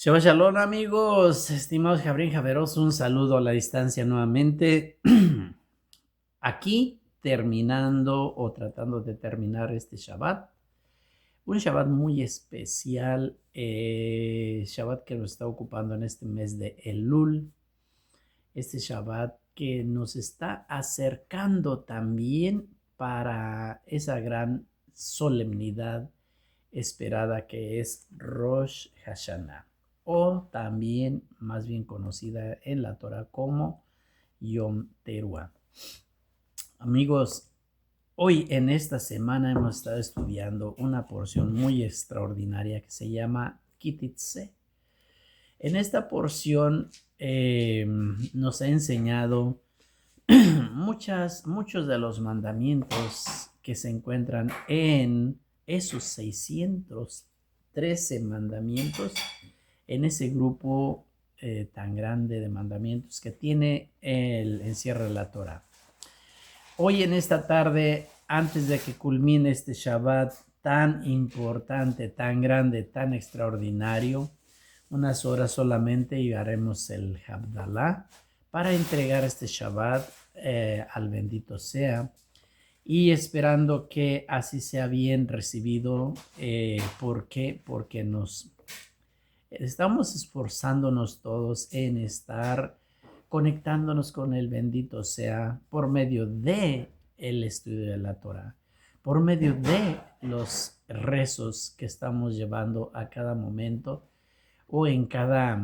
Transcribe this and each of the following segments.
Shabbat Shalom, amigos, estimados Jabrín Javeros, un saludo a la distancia nuevamente. Aquí terminando o tratando de terminar este Shabbat, un Shabbat muy especial, Shabbat que nos está ocupando en este mes de Elul, este Shabbat que nos está acercando también para esa gran solemnidad esperada que es Rosh Hashanah, o también más bien conocida en la Torah como Yom Teruah. Amigos, hoy en esta semana hemos estado estudiando una porción muy extraordinaria que se llama Kititze. En esta porción nos ha enseñado muchos de los mandamientos que se encuentran en esos 613 mandamientos, en ese grupo tan grande de mandamientos que tiene el encierro de la Torah. Hoy en esta tarde, antes de que culmine este Shabbat tan importante, tan grande, tan extraordinario, unas horas solamente y haremos el Havdalah para entregar este Shabbat al bendito sea y esperando que así sea bien recibido. ¿Por qué? Porque nos estamos esforzándonos todos en estar conectándonos con el bendito sea por medio de el estudio de la Torah, por medio de los rezos que estamos llevando a cada momento o en cada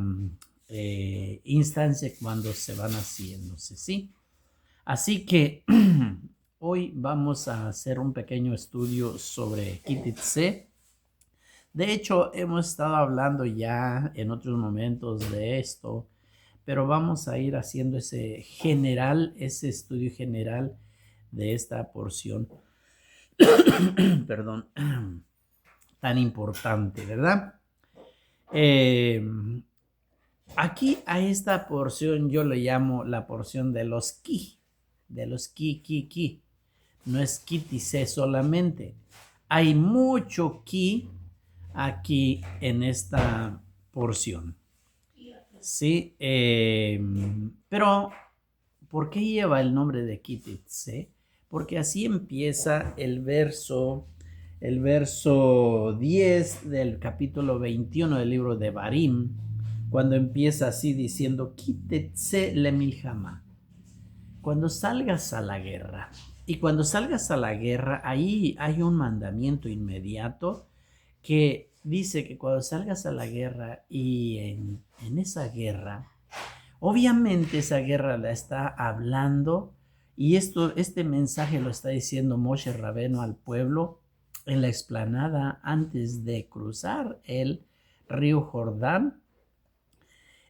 instancia cuando se van haciéndose, ¿sí? Así que hoy vamos a hacer un pequeño estudio sobre Kititze. De hecho, hemos estado hablando ya en otros momentos de esto, pero vamos a ir haciendo ese estudio general de esta porción, perdón, tan importante, ¿verdad? Aquí a esta porción yo le llamo la porción de los ki, ki. No es Kititze solamente. Hay mucho ki aquí en esta porción. Sí, pero ¿por qué lleva el nombre de Kititze? Porque así empieza el verso 10 del capítulo 21 del libro de Barim, cuando empieza así diciendo Kititze le milhama, cuando salgas a la guerra. Y cuando salgas a la guerra, ahí hay un mandamiento inmediato que dice que cuando salgas a la guerra y en esa guerra, obviamente esa guerra la está hablando y este mensaje lo está diciendo Moshe Rabbeinu al pueblo en la explanada antes de cruzar el río Jordán,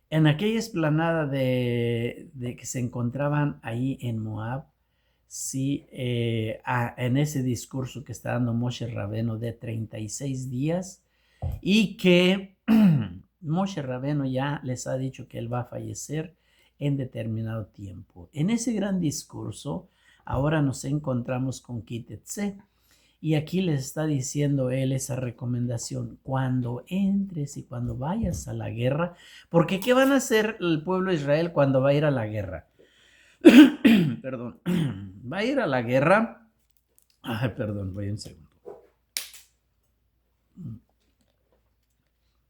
en aquella explanada de que se encontraban ahí en Moab. Sí, en ese discurso que está dando Moshe Rabbeinu de 36 días y que Moshe Rabbeinu ya les ha dicho que él va a fallecer en determinado tiempo. En ese gran discurso, ahora nos encontramos con Kititze y aquí les está diciendo él esa recomendación: cuando entres y cuando vayas a la guerra, porque ¿qué van a hacer el pueblo de Israel cuando va a ir a la guerra? Perdón, va a ir a la guerra. Ay, perdón, voy un segundo.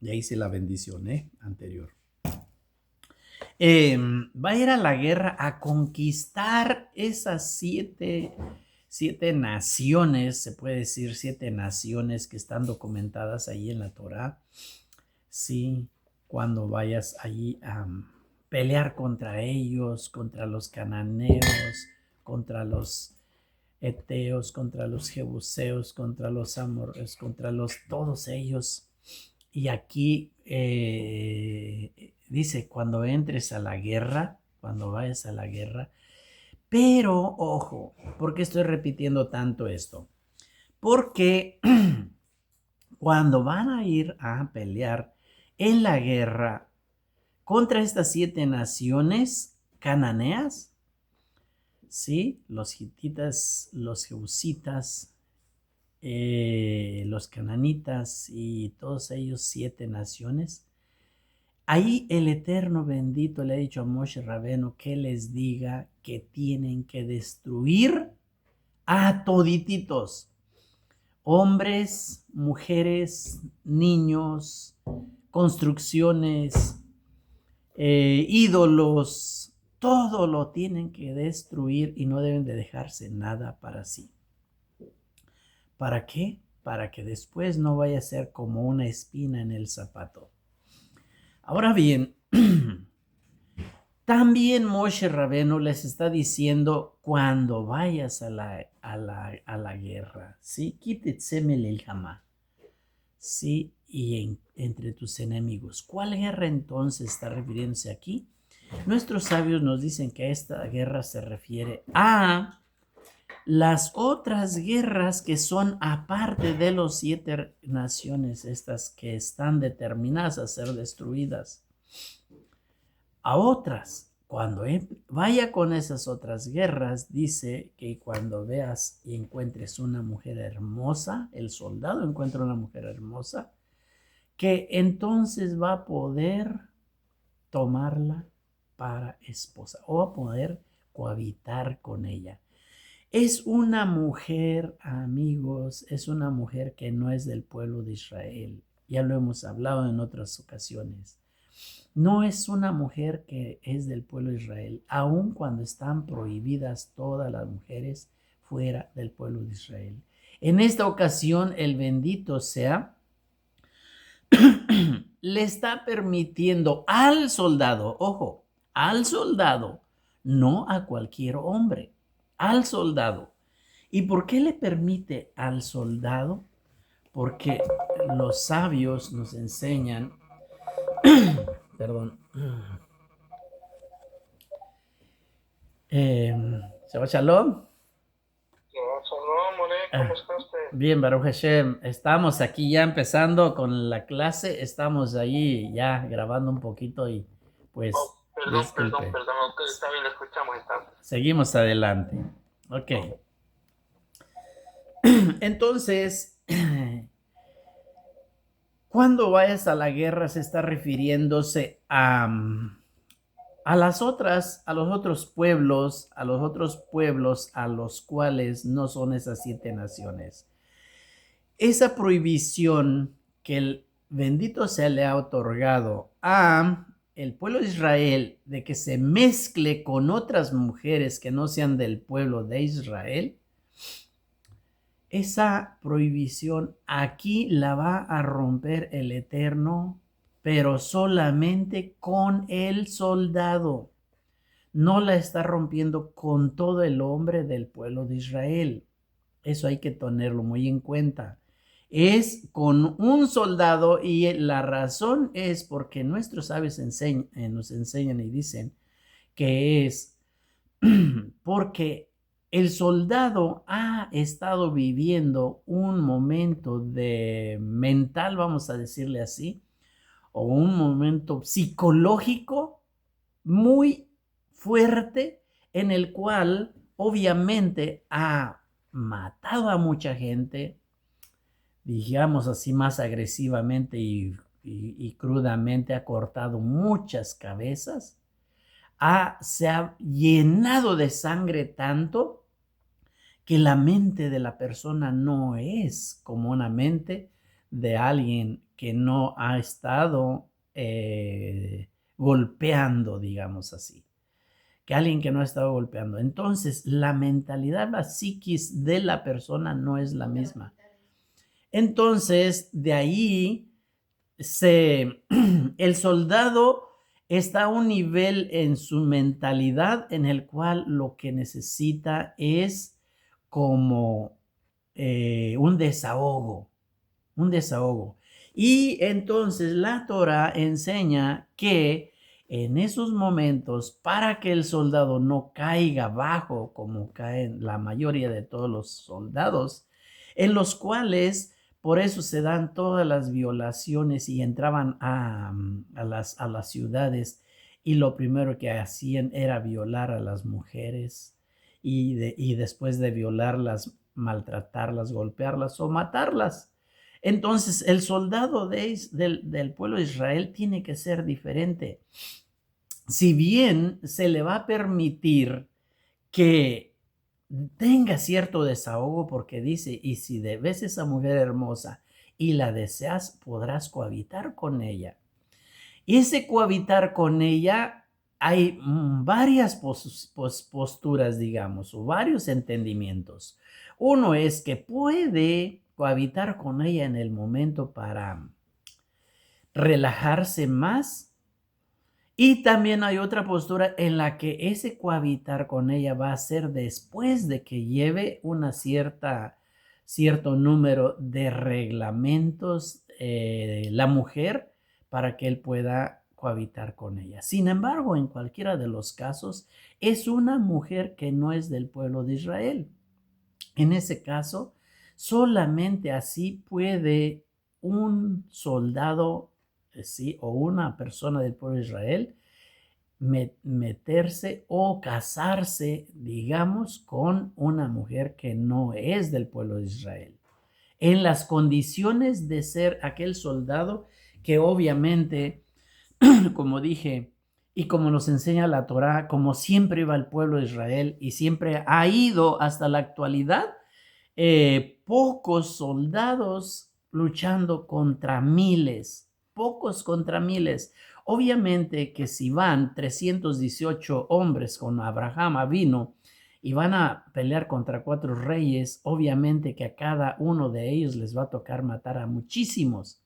Ya hice la bendición, anterior. Va a ir a la guerra a conquistar esas siete naciones, se puede decir 7 naciones que están documentadas ahí en la Torah. Sí, cuando vayas allí a pelear contra ellos, contra los cananeos, contra los eteos, contra los jebuseos, contra los amorreos, contra todos ellos. Y aquí dice, cuando entres a la guerra, cuando vayas a la guerra, pero ojo, ¿por qué estoy repitiendo tanto esto? Porque cuando van a ir a pelear en la guerra contra estas 7 naciones cananeas, ¿sí? Los hititas, los jebusitas, los cananitas y todos ellos 7 naciones, Ahí el Eterno bendito le ha dicho a Moshe Rabeno que les diga que tienen que destruir a todititos, hombres, mujeres, niños, construcciones, ídolos, todo lo tienen que destruir y no deben de dejarse nada para sí. ¿Para qué? Para que después no vaya a ser como una espina en el zapato. Ahora bien, también Moshe Rabeno les está diciendo cuando vayas a la guerra, ¿sí? Quítetseme el jamá, ¿sí? Y entre tus enemigos. ¿Cuál guerra entonces está refiriéndose aquí? Nuestros sabios nos dicen que esta guerra se refiere a las otras guerras que son aparte de los 7 naciones, estas que están determinadas a ser destruidas. A otras, cuando vaya con esas otras guerras, dice que cuando veas y encuentres una mujer hermosa, el soldado encuentra una mujer hermosa, que entonces va a poder tomarla para esposa o a poder cohabitar con ella. Es una mujer, amigos, es una mujer que no es del pueblo de Israel. Ya lo hemos hablado en otras ocasiones. No es una mujer que es del pueblo de Israel, aun cuando están prohibidas todas las mujeres fuera del pueblo de Israel. En esta ocasión, el bendito sea, le está permitiendo al soldado, ojo, al soldado, no a cualquier hombre, al soldado. ¿Y por qué le permite al soldado? Porque los sabios nos enseñan, perdón, Shabbat Shalom. Shalom, More, ¿cómo está usted? Bien, Baruch Hashem, estamos aquí ya empezando con la clase, estamos ahí ya grabando un poquito y pues Perdón, disculpe. ok, está bien, lo escuchamos entonces. Seguimos adelante. Ok. Entonces, cuando vayas a la guerra se está refiriéndose a las otras, a los otros pueblos, a los cuales no son esas 7 naciones. Esa prohibición que el bendito sea le ha otorgado a el pueblo de Israel de que se mezcle con otras mujeres que no sean del pueblo de Israel, esa prohibición aquí la va a romper el Eterno, pero solamente con el soldado. No la está rompiendo con todo el hombre del pueblo de Israel. Eso hay que tenerlo muy en cuenta. Es con un soldado y la razón es porque nuestros sabios nos enseñan y dicen que es porque el soldado ha estado viviendo un momento de mental, vamos a decirle así, o un momento psicológico muy fuerte en el cual obviamente ha matado a mucha gente, digamos así más agresivamente y crudamente, ha cortado muchas cabezas, se ha llenado de sangre tanto que la mente de la persona no es como una mente de alguien que no ha estado golpeando, digamos así, que alguien que no ha estado golpeando. Entonces, la mentalidad, la psiquis de la persona no es la misma. Entonces, de ahí el soldado está a un nivel en su mentalidad en el cual lo que necesita es como un desahogo, un desahogo. Y entonces la Torah enseña que en esos momentos, para que el soldado no caiga bajo como caen la mayoría de todos los soldados, en los cuales por eso se dan todas las violaciones y entraban a las ciudades y lo primero que hacían era violar a las mujeres y después de violarlas, maltratarlas, golpearlas o matarlas. Entonces, el soldado del pueblo de Israel tiene que ser diferente. Si bien se le va a permitir que tenga cierto desahogo, porque dice, y si ves esa mujer hermosa y la deseas, podrás cohabitar con ella. Y ese cohabitar con ella, hay varias posturas, digamos, o varios entendimientos. Uno es que puede cohabitar con ella en el momento para relajarse más. Y también hay otra postura en la que ese cohabitar con ella va a ser después de que lleve cierto número de reglamentos la mujer para que él pueda cohabitar con ella. Sin embargo, en cualquiera de los casos, es una mujer que no es del pueblo de Israel. En ese caso, solamente así puede un soldado, ¿sí? O una persona del pueblo de Israel meterse o casarse, digamos, con una mujer que no es del pueblo de Israel. En las condiciones de ser aquel soldado que obviamente, como dije, y como nos enseña la Torá, como siempre iba el pueblo de Israel y siempre ha ido hasta la actualidad, pocos soldados luchando contra miles, pocos contra miles. Obviamente que si van 318 hombres con Abraham vino y van a pelear contra 4 reyes, obviamente que a cada uno de ellos les va a tocar matar a muchísimos.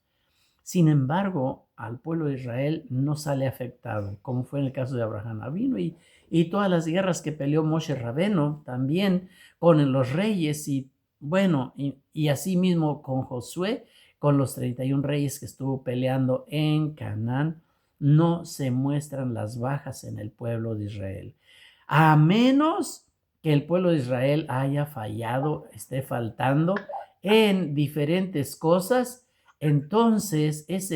Sin embargo, al pueblo de Israel no sale afectado, como fue en el caso de Abraham Avino y todas las guerras que peleó Moshe Rabeno también con los reyes y bueno, y así mismo con Josué, con los 31 reyes que estuvo peleando en Canaán, no se muestran las bajas en el pueblo de Israel. A menos que el pueblo de Israel haya fallado, esté faltando en diferentes cosas, entonces entonces,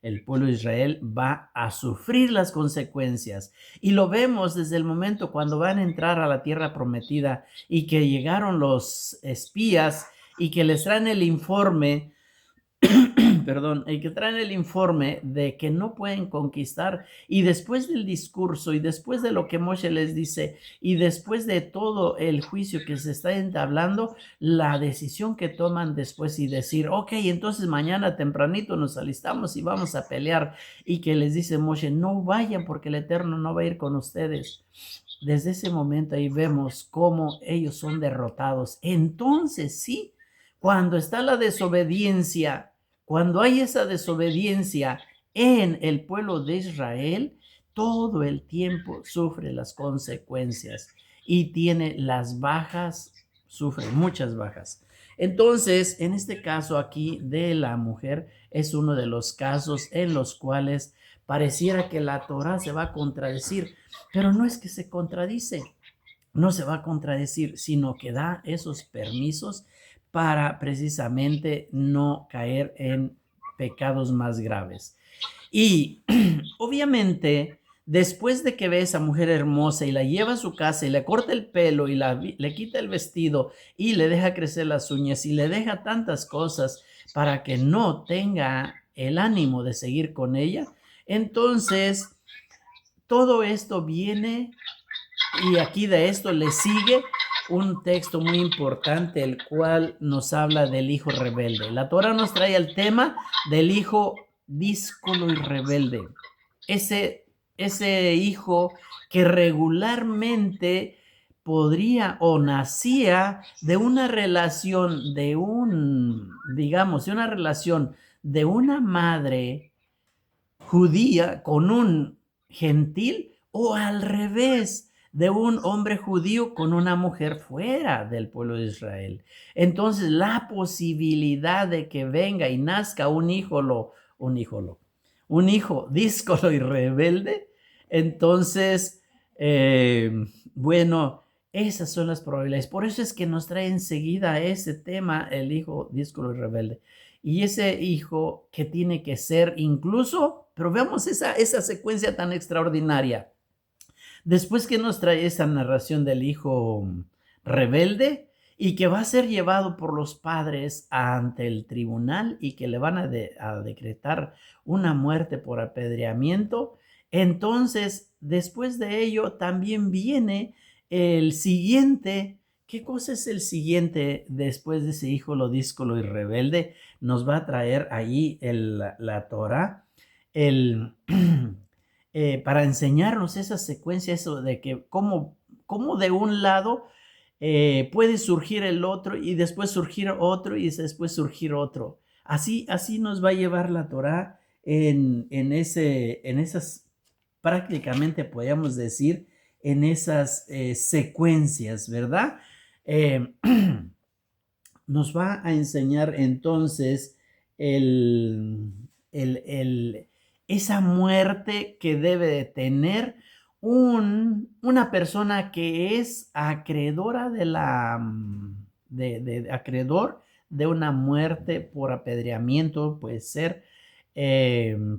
el pueblo de Israel va a sufrir las consecuencias. Y lo vemos desde el momento cuando van a entrar a la tierra prometida y que llegaron los espías y que les traen el informe perdón, y que traen el informe de que no pueden conquistar y después del discurso y después de lo que Moshe les dice y después de todo el juicio que se está entablando, la decisión que toman después y decir, ok, entonces mañana tempranito nos alistamos y vamos a pelear y que les dice Moshe, no vayan porque el Eterno no va a ir con ustedes. Desde ese momento ahí vemos cómo ellos son derrotados. Entonces sí, cuando está la desobediencia, cuando hay esa desobediencia en el pueblo de Israel, todo el tiempo sufre las consecuencias y tiene las bajas, sufre muchas bajas. Entonces, en este caso aquí de la mujer, es uno de los casos en los cuales pareciera que la Torá se va a contradecir, pero no es que se contradice, no se va a contradecir, sino que da esos permisos para precisamente no caer en pecados más graves. Y obviamente, después de que ve a esa mujer hermosa y la lleva a su casa y le corta el pelo y le quita el vestido y le deja crecer las uñas y le deja tantas cosas para que no tenga el ánimo de seguir con ella, entonces todo esto viene y aquí de esto le sigue un texto muy importante, el cual nos habla del hijo rebelde. La Torah nos trae el tema del hijo díscolo y rebelde. Ese hijo que regularmente podría o nacía de una relación de una relación de una madre judía con un gentil o al revés, de un hombre judío con una mujer fuera del pueblo de Israel. Entonces, la posibilidad de que venga y nazca un hijo díscolo y rebelde, entonces, bueno, esas son las probabilidades. Por eso es que nos trae enseguida ese tema, el hijo díscolo y rebelde. Y ese hijo que tiene que ser incluso, pero veamos esa secuencia tan extraordinaria. Después que nos trae esa narración del hijo rebelde, y que va a ser llevado por los padres ante el tribunal y que le van a decretar una muerte por apedreamiento. Entonces, después de ello, también viene el siguiente. ¿Qué cosa es el siguiente después de ese hijo lo díscolo y rebelde? Nos va a traer allí la Torah, para enseñarnos esa secuencia, eso de que cómo de un lado puede surgir el otro y después surgir otro y después surgir otro. Así nos va a llevar la Torah en esas, prácticamente podríamos decir, en esas secuencias, ¿verdad? Eh, nos va a enseñar entonces esa muerte que debe de tener una persona que es acreedora acreedor de una muerte por apedreamiento, puede ser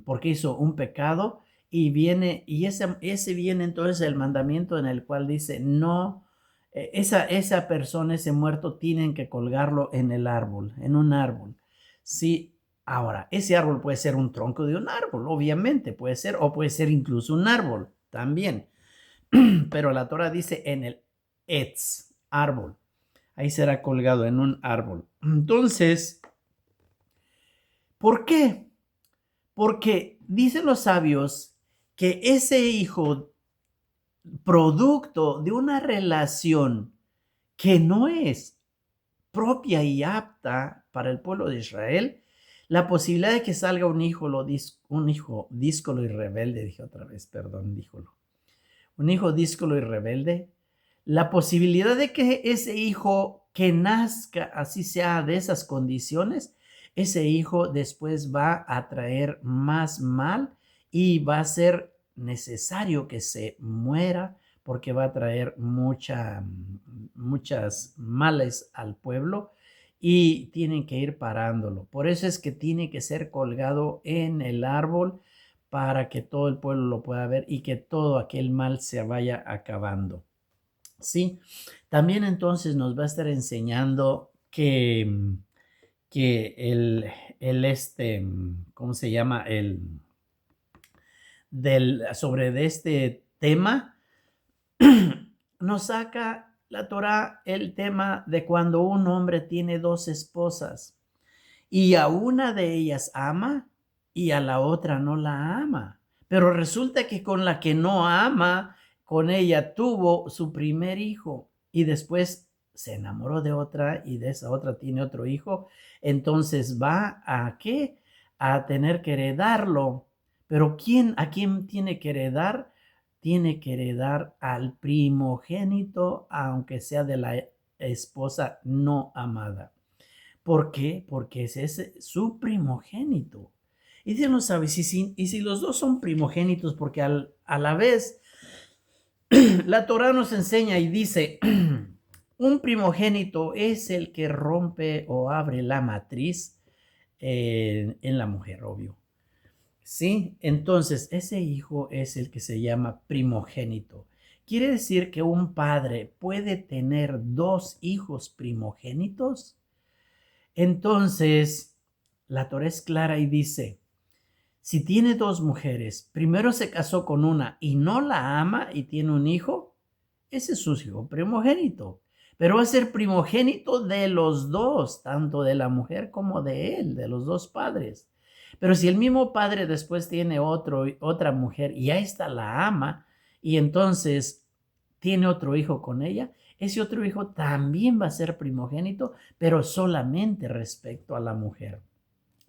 porque hizo un pecado y ese viene entonces el mandamiento en el cual dice no, esa persona, ese muerto, tienen que colgarlo en el árbol, en un árbol. Sí, ahora, ese árbol puede ser un tronco de un árbol, obviamente, puede ser, o puede ser incluso un árbol también. Pero la Torah dice en el etz, árbol. Ahí será colgado en un árbol. Entonces, ¿por qué? Porque dicen los sabios que ese hijo, producto de una relación que no es propia y apta para el pueblo de Israel, la posibilidad de que salga un hijo díscolo y rebelde, dije otra vez, perdón, un hijo díscolo y rebelde, la posibilidad de que ese hijo que nazca, así sea de esas condiciones, ese hijo después va a traer más mal y va a ser necesario que se muera porque va a traer muchas males al pueblo y tienen que ir parándolo. Por eso es que tiene que ser colgado en el árbol para que todo el pueblo lo pueda ver y que todo aquel mal se vaya acabando. Sí, también entonces nos va a estar enseñando que ¿cómo se llama? Sobre de este tema, nos saca la Torah el tema de cuando un hombre tiene dos esposas y a una de ellas ama y a la otra no la ama. Pero resulta que con la que no ama, con ella tuvo su primer hijo y después se enamoró de otra y de esa otra tiene otro hijo. Entonces va a ¿qué? A tener que heredarlo. Pero ¿a quién tiene que heredar? Tiene que heredar al primogénito, aunque sea de la esposa no amada. ¿Por qué? Porque ese es su primogénito. Y Dios lo sabe, y si los dos son primogénitos, porque a la vez la Torah nos enseña y dice, un primogénito es el que rompe o abre la matriz en la mujer, obvio. ¿Sí? Entonces, ese hijo es el que se llama primogénito. Quiere decir que un padre puede tener dos hijos primogénitos. Entonces, la Torah es clara y dice, si tiene dos mujeres, primero se casó con una y no la ama y tiene un hijo, ese es su hijo primogénito. Pero va a ser primogénito de los dos, tanto de la mujer como de él, de los dos padres. Pero si el mismo padre después tiene otra mujer y a esta la ama y entonces tiene otro hijo con ella, ese otro hijo también va a ser primogénito, pero solamente respecto a la mujer.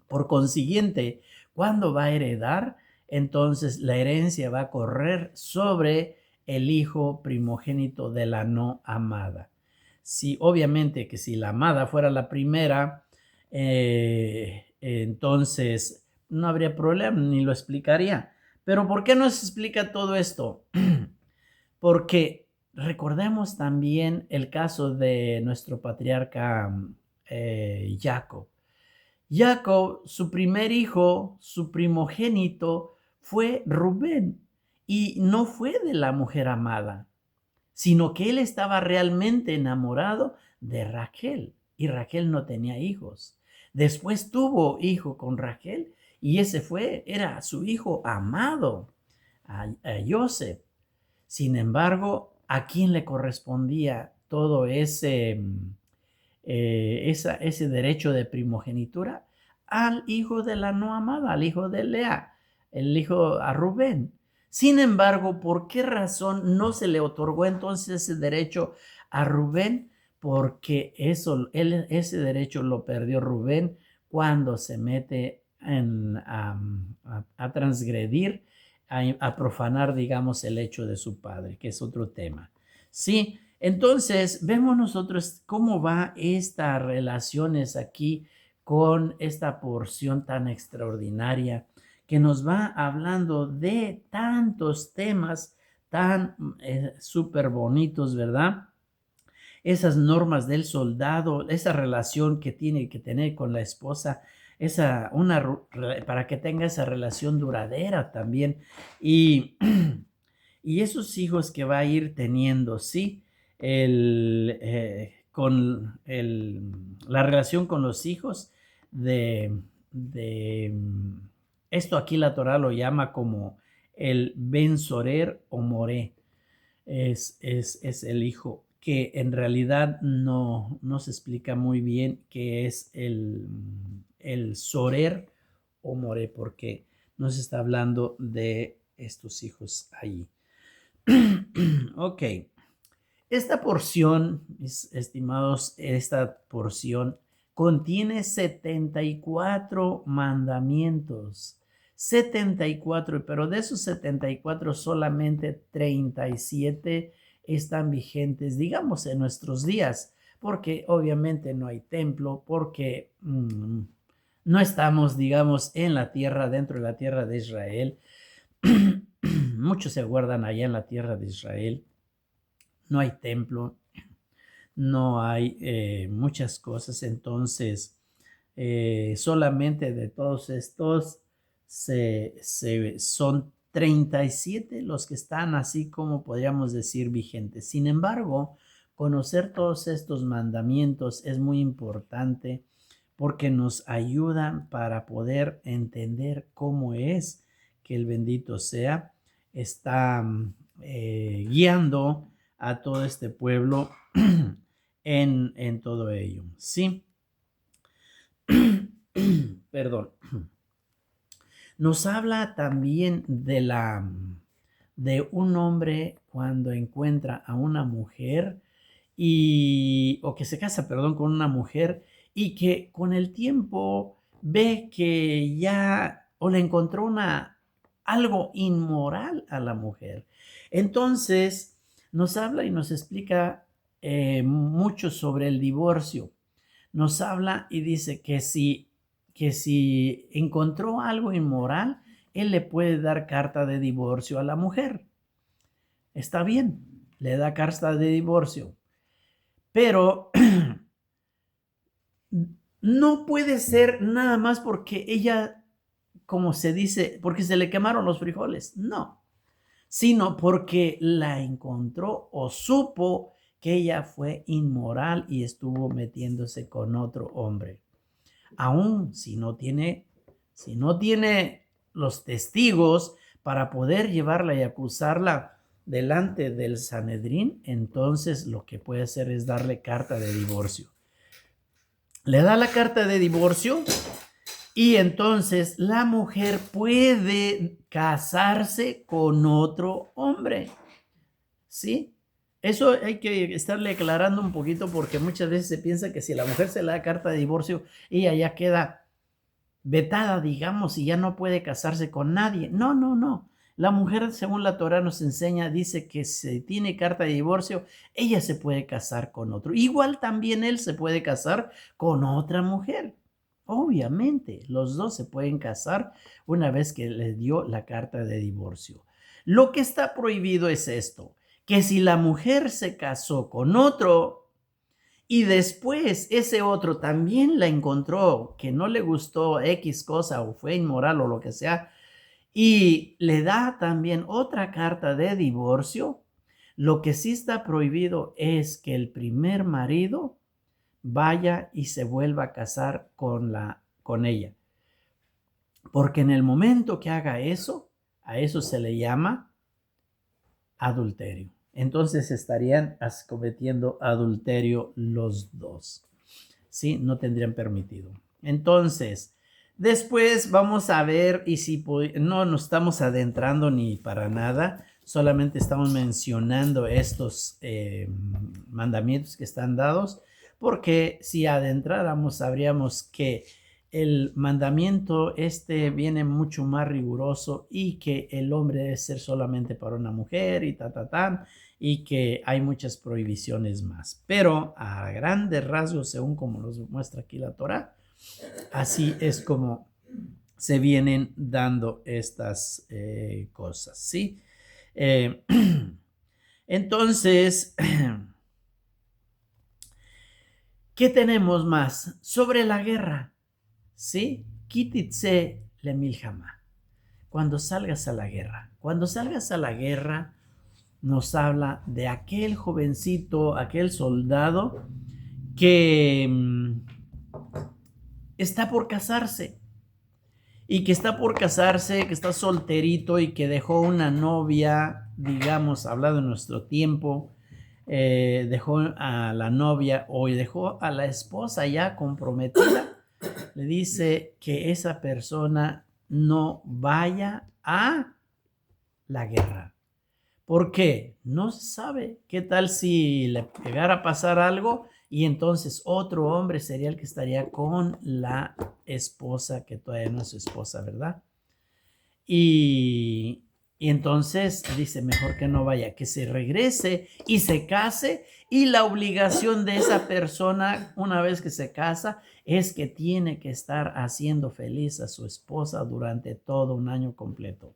Por consiguiente, cuando va a heredar, entonces la herencia va a correr sobre el hijo primogénito de la no amada. Si obviamente que si la amada fuera la primera, entonces no habría problema, ni lo explicaría. Pero ¿por qué no se explica todo esto? Porque recordemos también el caso de nuestro patriarca Jacob. Jacob, su primer hijo, su primogénito, fue Rubén y no fue de la mujer amada, sino que él estaba realmente enamorado de Raquel, y Raquel no tenía hijos. Después tuvo hijo con Raquel, y ese era su hijo amado, a Joseph. Sin embargo, ¿a quién le correspondía todo ese derecho de primogenitura? Al hijo de la no amada, al hijo de Lea, el hijo a Rubén. Sin embargo, ¿por qué razón no se le otorgó entonces ese derecho a Rubén? Porque ese derecho lo perdió Rubén cuando se mete a transgredir, a profanar, digamos, el hecho de su padre, que es otro tema. Sí, entonces vemos nosotros cómo va estas relaciones aquí con esta porción tan extraordinaria que nos va hablando de tantos temas tan súper bonitos, ¿verdad? Esas normas del soldado, esa relación que tiene que tener con la esposa, para que tenga esa relación duradera también. Y, y esos hijos que va a ir teniendo, sí, la relación con los hijos de esto aquí la Torah lo llama como el Ben Sorer o Moré. Es el hijo, que en realidad no se explica muy bien qué es el Sorer o Moré, porque no se está hablando de estos hijos ahí. Ok, esta porción, mis estimados, esta porción contiene 74 mandamientos. 74, pero de esos 74 solamente 37 están vigentes, digamos, en nuestros días, porque obviamente no hay templo, porque no estamos, digamos, en la tierra, dentro de la tierra de Israel. Muchos se guardan allá en la tierra de Israel. No hay templo, no hay muchas cosas, entonces solamente de todos estos son 37 los que están así como podríamos decir vigentes. Sin embargo, conocer todos estos mandamientos es muy importante porque nos ayudan para poder entender cómo es que el bendito sea está guiando a todo este pueblo en todo ello. Sí. Perdón. Nos habla también de un hombre cuando encuentra a una mujer o que se casa, perdón, con una mujer y que con el tiempo ve que ya o le encontró algo inmoral a la mujer. Entonces nos habla y nos explica mucho sobre el divorcio. Nos habla y dice que si encontró algo inmoral, él le puede dar carta de divorcio a la mujer. Está bien, le da carta de divorcio, pero no puede ser nada más porque ella, como se dice, porque se le quemaron los frijoles. No, sino porque la encontró o supo que ella fue inmoral y estuvo metiéndose con otro hombre. Aún si no tiene los testigos para poder llevarla y acusarla delante del Sanedrín, entonces lo que puede hacer es darle carta de divorcio. Le da la carta de divorcio y entonces la mujer puede casarse con otro hombre. ¿Sí? Eso hay que estarle aclarando un poquito porque muchas veces se piensa que si la mujer se le da carta de divorcio, ella ya queda vetada, digamos, y ya no puede casarse con nadie. No, no, no. La mujer, según la Torah nos enseña, dice que si tiene carta de divorcio, ella se puede casar con otro. Igual también él se puede casar con otra mujer. Obviamente, los dos se pueden casar una vez que les dio la carta de divorcio. Lo que está prohibido es esto, que si la mujer se casó con otro y después ese otro también la encontró que no le gustó X cosa o fue inmoral o lo que sea, y le da también otra carta de divorcio, lo que sí está prohibido es que el primer marido vaya y se vuelva a casar con ella. Porque en el momento que haga eso, a eso se le llama adulterio. Entonces estarían cometiendo adulterio los dos. ¿Sí? No tendrían permitido. Entonces, después vamos a ver, y si no nos estamos adentrando ni para nada, solamente estamos mencionando estos mandamientos que están dados, porque si adentráramos sabríamos que el mandamiento viene mucho más riguroso y que el hombre debe ser solamente para una mujer y y que hay muchas prohibiciones más. Pero a grandes rasgos, según como nos muestra aquí la Torá, así es como se vienen dando estas cosas, ¿sí? Entonces, ¿qué tenemos más? Sobre la guerra, ¿sí? Kititze le milhama. Cuando salgas a la guerra. Cuando salgas a la guerra, nos habla de aquel jovencito, aquel soldado que está por casarse y que está por casarse, que está solterito y que dejó una novia, digamos, hablado en nuestro tiempo, dejó a la novia o dejó a la esposa ya comprometida, le dice que esa persona no vaya a la guerra. ¿Por qué? No se sabe. ¿Qué tal si le llegara a pasar algo y entonces otro hombre sería el que estaría con la esposa que todavía no es su esposa, ¿verdad? Y entonces dice, mejor que no vaya, que se regrese y se case, y la obligación de esa persona una vez que se casa es que tiene que estar haciendo feliz a su esposa durante todo un año completo.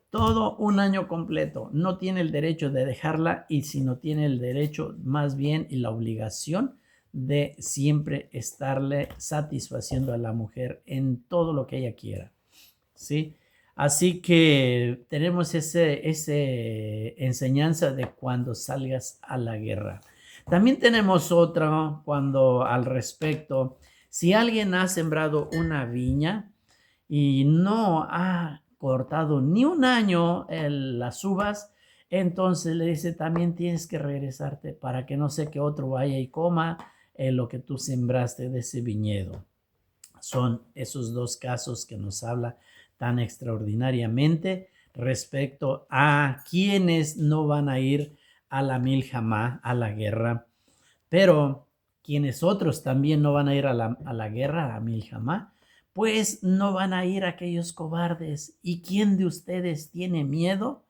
Todo un año completo. No tiene el derecho de dejarla y si no tiene el derecho más bien y la obligación de siempre estarle satisfaciendo a la mujer en todo lo que ella quiera. ¿Sí? Así que tenemos ese enseñanza de cuando salgas a la guerra. También tenemos otra cuando al respecto, si alguien ha sembrado una viña y no ha cortado ni un año las uvas, entonces le dice también tienes que regresarte para que no sea que otro vaya y coma lo que tú sembraste de ese viñedo. Son esos dos casos que nos habla tan extraordinariamente respecto a quienes no van a ir a la milhamá, a la guerra, pero quienes otros también no van a ir a la guerra, a la milhamá, pues no van a ir aquellos cobardes. ¿Y quién de ustedes tiene miedo?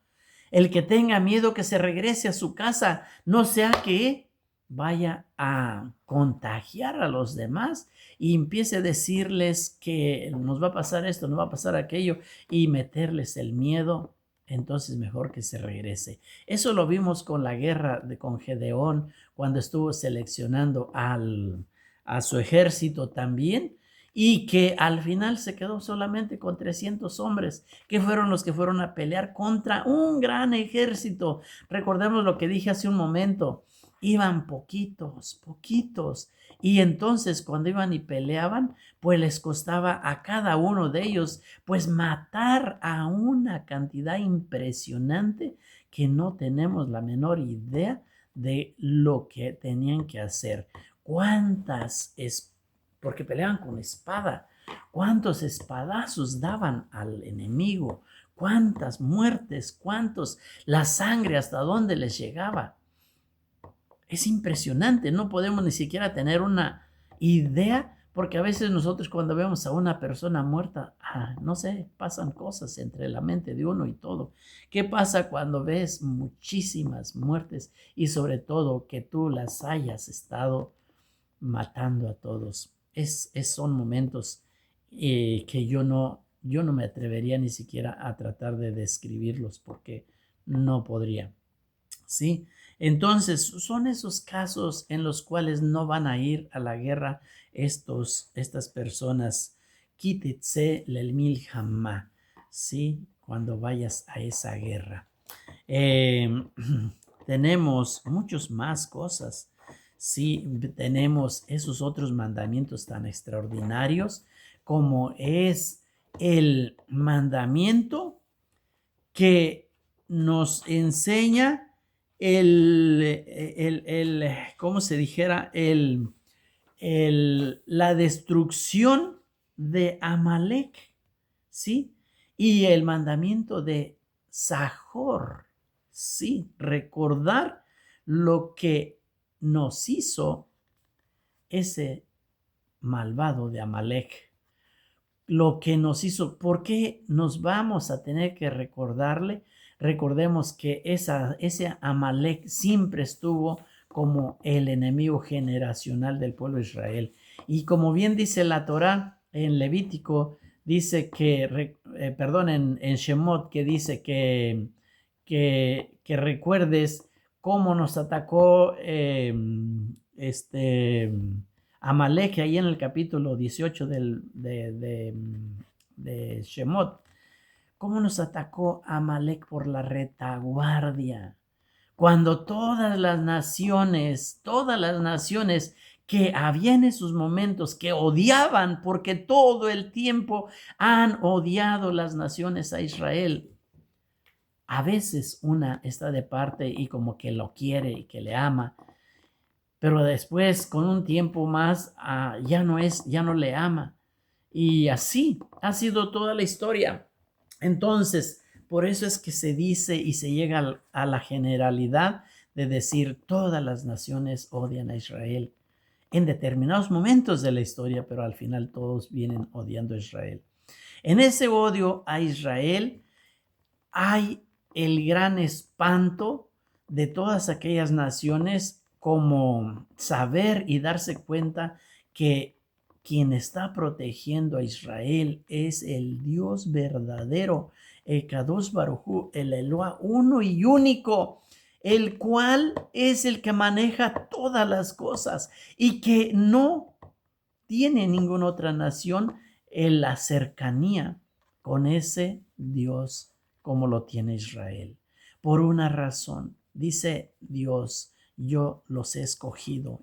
El que tenga miedo que se regrese a su casa, no sea que vaya a contagiar a los demás y empiece a decirles que nos va a pasar esto, nos va a pasar aquello y meterles el miedo. Entonces mejor que se regrese. Eso lo vimos con la guerra con Gedeón cuando estuvo seleccionando a su ejército también y que al final se quedó solamente con 300 hombres, que fueron los que fueron a pelear contra un gran ejército. Recordemos lo que dije hace un momento, iban poquitos, y entonces cuando iban y peleaban, pues les costaba a cada uno de ellos, pues matar a una cantidad impresionante que no tenemos la menor idea de lo que tenían que hacer. Porque peleaban con espada, cuántos espadazos daban al enemigo, cuántas muertes, la sangre hasta dónde les llegaba. Es impresionante, no podemos ni siquiera tener una idea, porque a veces nosotros cuando vemos a una persona muerta, no sé, pasan cosas entre la mente de uno y todo. ¿Qué pasa cuando ves muchísimas muertes y sobre todo que tú las hayas estado matando a todos? Son momentos que yo no me atrevería ni siquiera a tratar de describirlos porque no podría. ¿Sí? Entonces, son esos casos en los cuales no van a ir a la guerra estas personas. Kititze lel milhamá, ¿sí? Cuando vayas a esa guerra. Tenemos muchas más cosas, Sí, tenemos esos otros mandamientos tan extraordinarios como es el mandamiento que nos enseña ¿cómo se dijera? La destrucción de Amalek, ¿sí? Y el mandamiento de Sajor, ¿sí? Recordar lo que nos hizo ese malvado de Amalek, lo que nos hizo. ¿Por qué nos vamos a tener que recordarle? Recordemos que ese Amalek siempre estuvo como el enemigo generacional del pueblo de Israel. Y como bien dice la Torá en Levítico, dice que, en Shemot, que dice que recuerdes cómo nos atacó Amalek, ahí en el capítulo 18 de Shemot, cómo nos atacó Amalek por la retaguardia, cuando todas las naciones que habían en sus momentos, que odiaban, porque todo el tiempo han odiado las naciones a Israel. A veces una está de parte y como que lo quiere y que le ama, pero después con un tiempo más ya no le ama. Y así ha sido toda la historia. Entonces, por eso es que se dice y se llega a la generalidad de decir todas las naciones odian a Israel en determinados momentos de la historia, pero al final todos vienen odiando a Israel. En ese odio a Israel hay el gran espanto de todas aquellas naciones, como saber y darse cuenta que quien está protegiendo a Israel es el Dios verdadero, el Kadosh Baruj Hu, el Eloah uno y único, el cual es el que maneja todas las cosas y que no tiene ninguna otra nación en la cercanía con ese Dios como lo tiene Israel. Por una razón, dice Dios, yo los he escogido,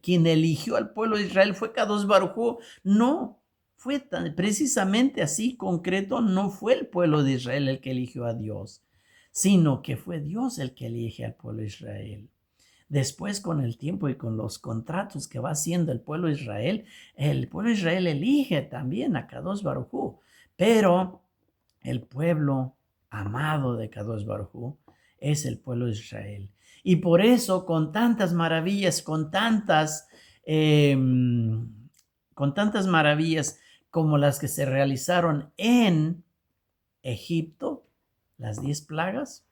quien eligió al pueblo de Israel fue Kadosh Baruj Hu. No fue precisamente así concreto, no fue el pueblo de Israel el que eligió a Dios, sino que fue Dios el que elige al pueblo de Israel. Después, con el tiempo y con los contratos que va haciendo el pueblo de Israel elige también a Kadosh Baruj Hu, pero el pueblo amado de Kadosh Baruj Hu es el pueblo de Israel. Y por eso, con tantas maravillas, con tantas maravillas como las que se realizaron en Egipto, las 10 plagas,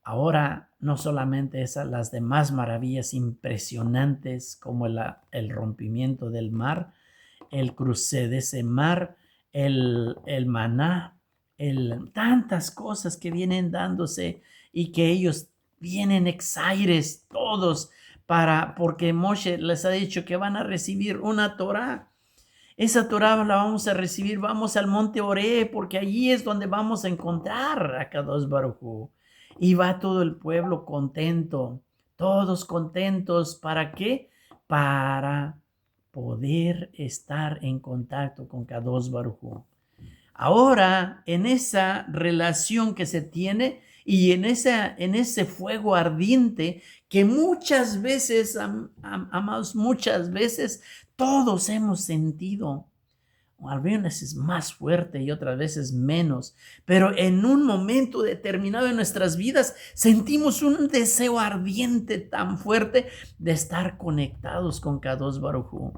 ahora no solamente esas, las demás maravillas impresionantes como el rompimiento del mar, el cruce de ese mar, el maná, tantas cosas que vienen dándose y que ellos vienen exaires todos porque Moshe les ha dicho que van a recibir una Torá. Esa Torá la vamos a recibir, vamos al monte Oré, porque allí es donde vamos a encontrar a Kadosh Baruj Hu. Y va todo el pueblo contento, todos contentos. ¿Para qué? Para poder estar en contacto con Kadosh Baruj Hu. Ahora, en esa relación que se tiene y en ese fuego ardiente que muchas veces, amados, muchas veces todos hemos sentido, a veces más fuerte y otras veces menos, pero en un momento determinado de nuestras vidas sentimos un deseo ardiente tan fuerte de estar conectados con Kadosh Baruj Hu,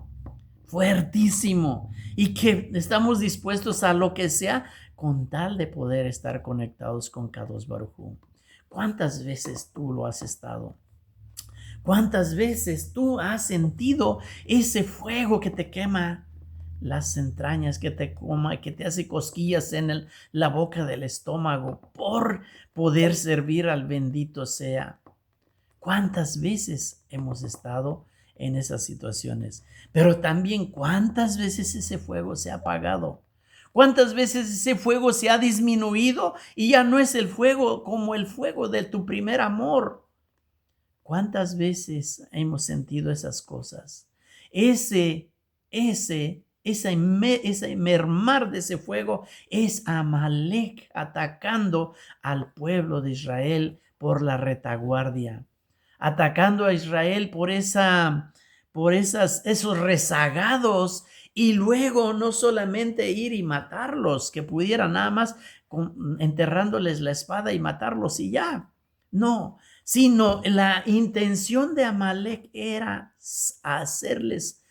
fuertísimo, y que estamos dispuestos a lo que sea con tal de poder estar conectados con Kadosh Baruj Hu. ¿Cuántas veces tú lo has estado? ¿Cuántas veces tú has sentido ese fuego que te quema las entrañas, que te hace cosquillas en la boca del estómago por poder servir al bendito sea? ¿Cuántas veces hemos estado en esas situaciones? Pero también, ¿cuántas veces ese fuego se ha apagado? ¿Cuántas veces ese fuego se ha disminuido y ya no es el fuego como el fuego de tu primer amor? ¿Cuántas veces hemos sentido esas cosas? Ese mermar de ese fuego es Amalek atacando al pueblo de Israel por la retaguardia, atacando a Israel por esos rezagados, y luego no solamente ir y matarlos, que pudieran nada más enterrándoles la espada y matarlos y ya. No, sino la intención de Amalek era hacerles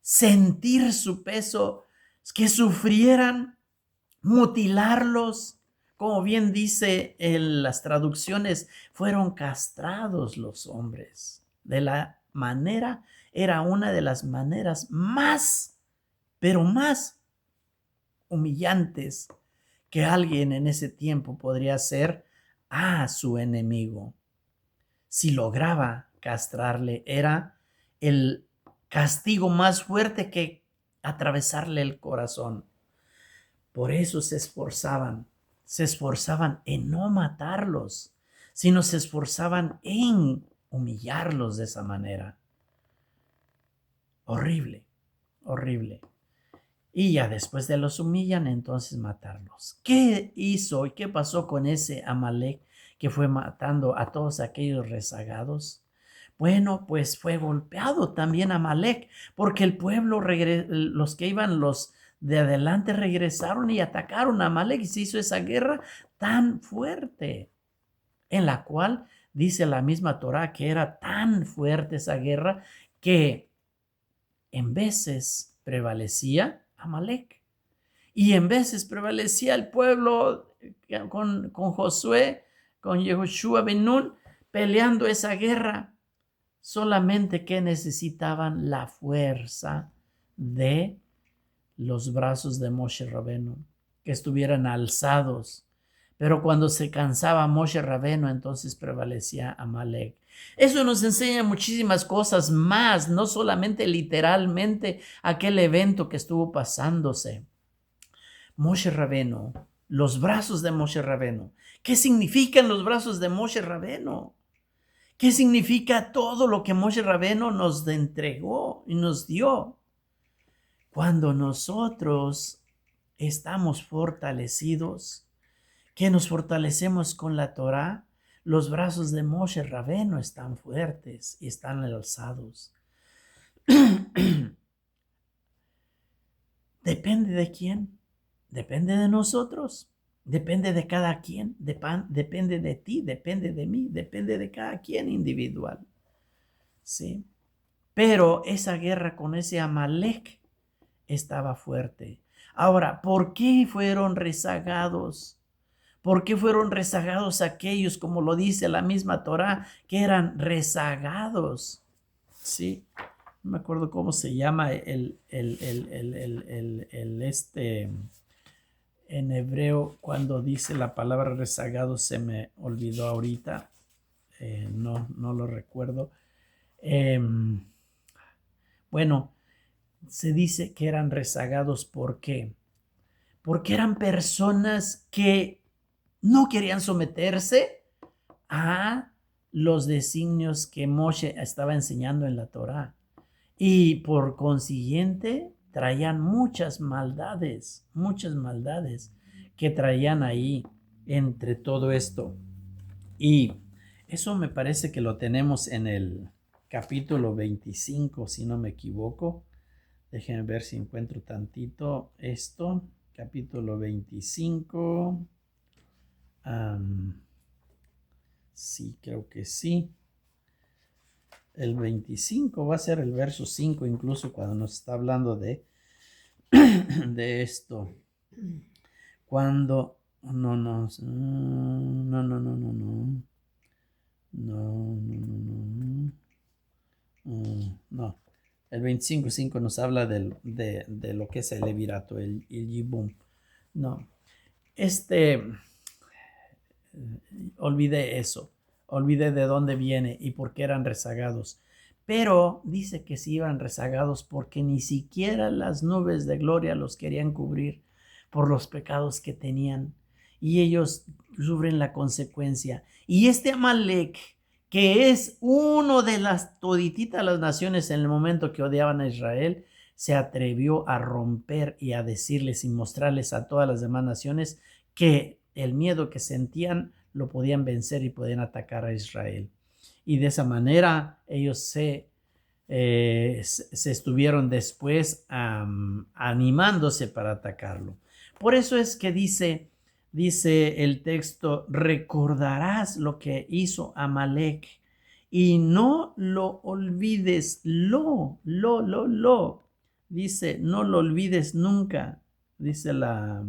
sentir su peso, que sufrieran, mutilarlos. Como bien dice en las traducciones, fueron castrados los hombres. Era una de las maneras más, pero más humillantes que alguien en ese tiempo podría hacer a su enemigo. Si lograba castrarle, era el castigo más fuerte que atravesarle el corazón. Por eso se esforzaban en no matarlos, sino se esforzaban en humillarlos de esa manera. Horrible, horrible. Y ya después de los humillan, entonces matarlos. ¿Qué hizo y qué pasó con ese Amalek que fue matando a todos aquellos rezagados? Bueno, pues fue golpeado también Amalek, porque el pueblo, los que iban los de adelante, regresaron y atacaron a Amalek, y se hizo esa guerra tan fuerte, en la cual dice la misma Torá que era tan fuerte esa guerra que en veces prevalecía Amalek y en veces prevalecía el pueblo con Josué, con Yehoshua ben Nun, peleando esa guerra. Solamente que necesitaban la fuerza de los brazos de Moshe Rabenu, que estuvieran alzados. Pero cuando se cansaba Moshe Rabenu, entonces prevalecía Amalek. Eso nos enseña muchísimas cosas más, no solamente literalmente aquel evento que estuvo pasándose. Moshe Rabenu, los brazos de Moshe Rabenu. ¿Qué significan los brazos de Moshe Rabenu? ¿Qué significa todo lo que Moshe Rabenu nos entregó y nos dio? Cuando nosotros estamos fortalecidos, que nos fortalecemos con la Torá, los brazos de Moshe Rabenu están fuertes y están alzados. ¿Depende de quién? Depende de nosotros. Depende de cada quien. Depende de ti, depende de mí, depende de cada quien individual. ¿Sí? Pero esa guerra con ese Amalek estaba fuerte. Ahora, ¿por qué fueron rezagados? ¿Por qué fueron rezagados aquellos, como lo dice la misma Torá, que eran rezagados? Sí, no me acuerdo cómo se llama en hebreo, cuando dice la palabra rezagado, se me olvidó ahorita. No lo recuerdo. Bueno, se dice que eran rezagados. ¿Por qué? Porque eran personas que no querían someterse a los designios que Moshe estaba enseñando en la Torá. Y por consiguiente traían muchas maldades que traían ahí entre todo esto. Y eso me parece que lo tenemos en el capítulo 25, si no me equivoco. Déjenme ver si encuentro tantito esto. Capítulo 25. Sí, creo que sí. El 25 va a ser el verso 5, incluso cuando nos está hablando de esto. Cuando no, el 25:5 nos habla de lo que es el levirato, el yibum. No, olvidé eso, olvidé de dónde viene y por qué eran rezagados. Pero dice que sí iban rezagados porque ni siquiera las nubes de gloria los querían cubrir por los pecados que tenían, y ellos sufren la consecuencia. Y este Amalek que es uno de las todititas las naciones en el momento que odiaban a Israel, se atrevió a romper y a decirles y mostrarles a todas las demás naciones que el miedo que sentían lo podían vencer y podían atacar a Israel. Y de esa manera ellos se estuvieron después animándose para atacarlo. Por eso es que dice el texto, recordarás lo que hizo Amalek y no lo olvides, dice, no lo olvides nunca, dice la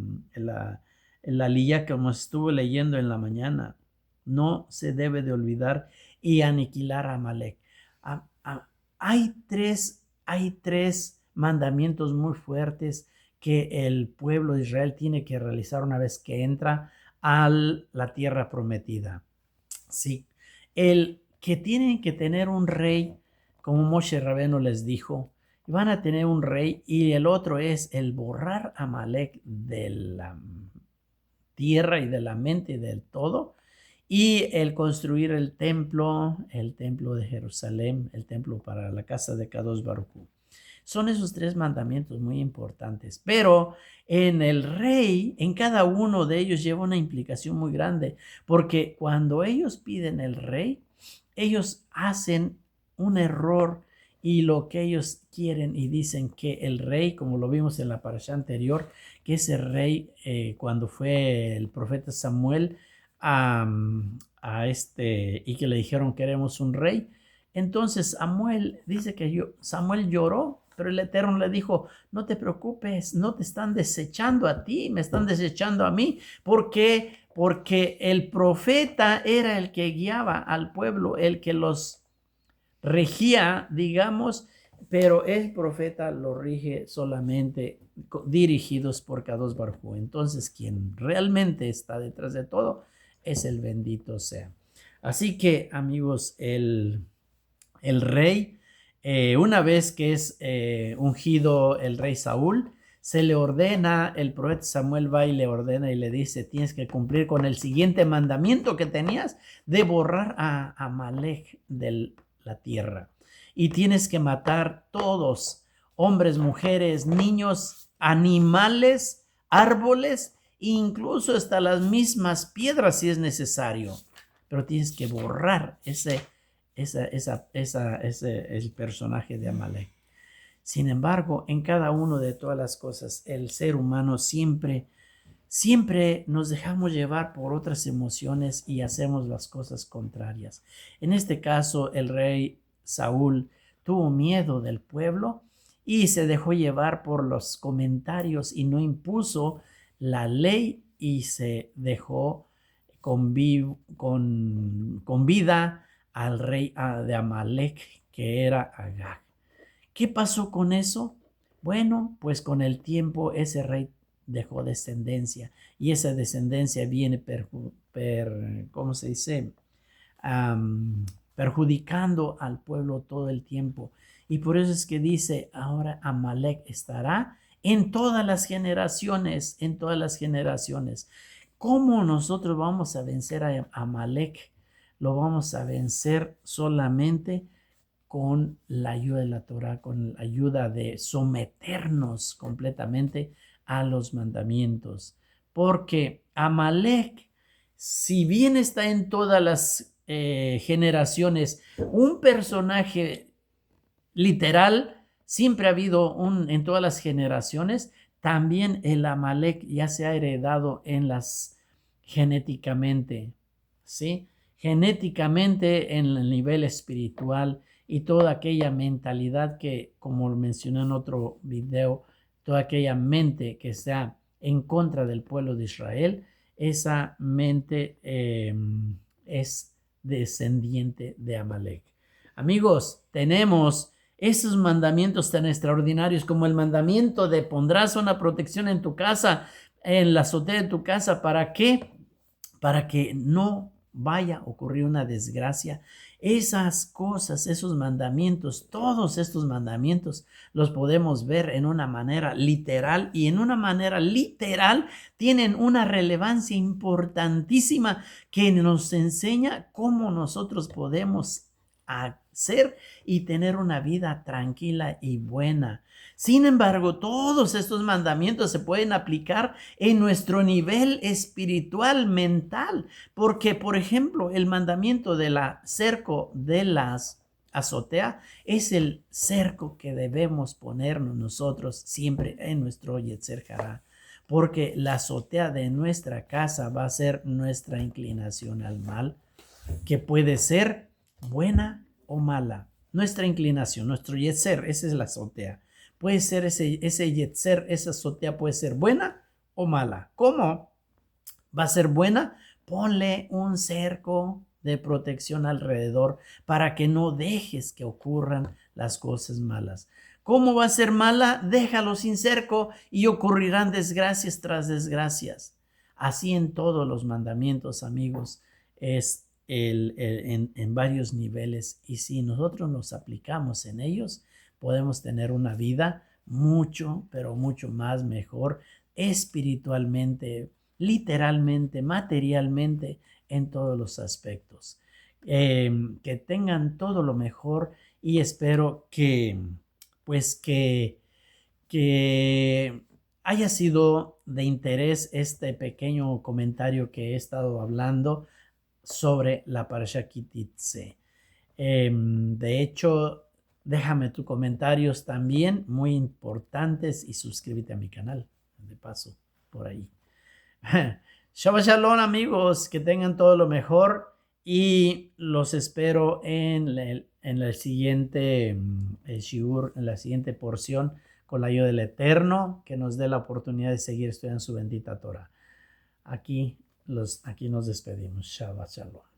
lilla que nos estuvo leyendo en la mañana, no se debe de olvidar y aniquilar a Amalek. Hay tres mandamientos muy fuertes que el pueblo de Israel tiene que realizar una vez que entra a la tierra prometida. Sí, el que tienen que tener un rey, como Moshe Rabbeinu les dijo, van a tener un rey, y el otro es el borrar a Amalek de la tierra y de la mente y del todo, y el construir el templo de Jerusalén, el templo para la casa de Kadosh Baruj Hu. Son esos tres mandamientos muy importantes, pero en el rey, en cada uno de ellos lleva una implicación muy grande, porque cuando ellos piden el rey, ellos hacen un error y lo que ellos quieren y dicen que el rey, como lo vimos en la parasha anterior, que ese rey, cuando fue el profeta Samuel y que le dijeron queremos un rey, entonces Samuel dice que Samuel lloró, pero el Eterno le dijo, no te preocupes, no te están desechando a ti, me están desechando a mí. ¿Por qué? Porque el profeta era el que guiaba al pueblo, el que los regía, digamos, pero el profeta lo rige solamente dirigidos por Kadosh Baruj Hu. Entonces, quien realmente está detrás de todo es el bendito sea. Así que, amigos, el rey, una vez que es ungido el rey Saúl, se le ordena, el profeta Samuel va y le ordena y le dice, tienes que cumplir con el siguiente mandamiento que tenías de borrar a Amalek de la tierra. Y tienes que matar todos, hombres, mujeres, niños, animales, árboles, incluso hasta las mismas piedras si es necesario. Pero tienes que borrar el personaje de Amalek. Sin embargo, en cada uno de todas las cosas, el ser humano siempre nos dejamos llevar por otras emociones y hacemos las cosas contrarias. En este caso, el rey Saúl tuvo miedo del pueblo y se dejó llevar por los comentarios y no impuso la ley y se dejó con vida al rey de Amalek, que era Agag. ¿Qué pasó con eso? Bueno, pues con el tiempo ese rey dejó descendencia y esa descendencia viene perjudicando al pueblo todo el tiempo. Y por eso es que dice, ahora Amalek estará en todas las generaciones, en todas las generaciones. ¿Cómo nosotros vamos a vencer a Amalek? Lo vamos a vencer solamente con la ayuda de la Torah, con la ayuda de someternos completamente a los mandamientos. Porque Amalek, si bien está en todas las generaciones, un personaje literal, siempre ha habido en todas las generaciones, también el Amalek ya se ha heredado genéticamente, ¿sí? Genéticamente en el nivel espiritual y toda aquella mentalidad que, como lo mencioné en otro video, toda aquella mente que está en contra del pueblo de Israel, esa mente es descendiente de Amalek. Amigos, tenemos esos mandamientos tan extraordinarios como el mandamiento de pondrás una protección en tu casa, en la azotea de tu casa. ¿Para qué? Para que no vaya a ocurrir una desgracia, esas cosas, esos mandamientos, todos estos mandamientos los podemos ver en una manera literal, y en una manera literal tienen una relevancia importantísima que nos enseña cómo nosotros podemos hacer y tener una vida tranquila y buena. Sin embargo, todos estos mandamientos se pueden aplicar en nuestro nivel espiritual, mental, porque, por ejemplo, el mandamiento del cerco de las azotea es el cerco que debemos ponernos nosotros siempre en nuestro Yetzer Hará, porque la azotea de nuestra casa va a ser nuestra inclinación al mal, que puede ser buena o mala. Nuestra inclinación, nuestro Yetzer, esa es la azotea. Puede ser ese Yetzer, esa azotea puede ser buena o mala. ¿Cómo va a ser buena? Ponle un cerco de protección alrededor para que no dejes que ocurran las cosas malas. ¿Cómo va a ser mala? Déjalo sin cerco y ocurrirán desgracias tras desgracias. Así en todos los mandamientos, amigos, es en varios niveles, y si nosotros nos aplicamos en ellos, podemos tener una vida mucho, pero mucho más mejor espiritualmente, literalmente, materialmente, en todos los aspectos. Que tengan todo lo mejor, y espero que haya sido de interés este pequeño comentario que he estado hablando sobre la Parasha Ki Titze. De hecho, déjame tus comentarios también muy importantes, y suscríbete a mi canal, de paso, por ahí. Shabbat Shalom, amigos, que tengan todo lo mejor, y los espero en el siguiente shiur, en la siguiente porción, con la ayuda del Eterno, que nos dé la oportunidad de seguir estudiando su bendita Torah. Aquí nos despedimos. Shabbat Shalom.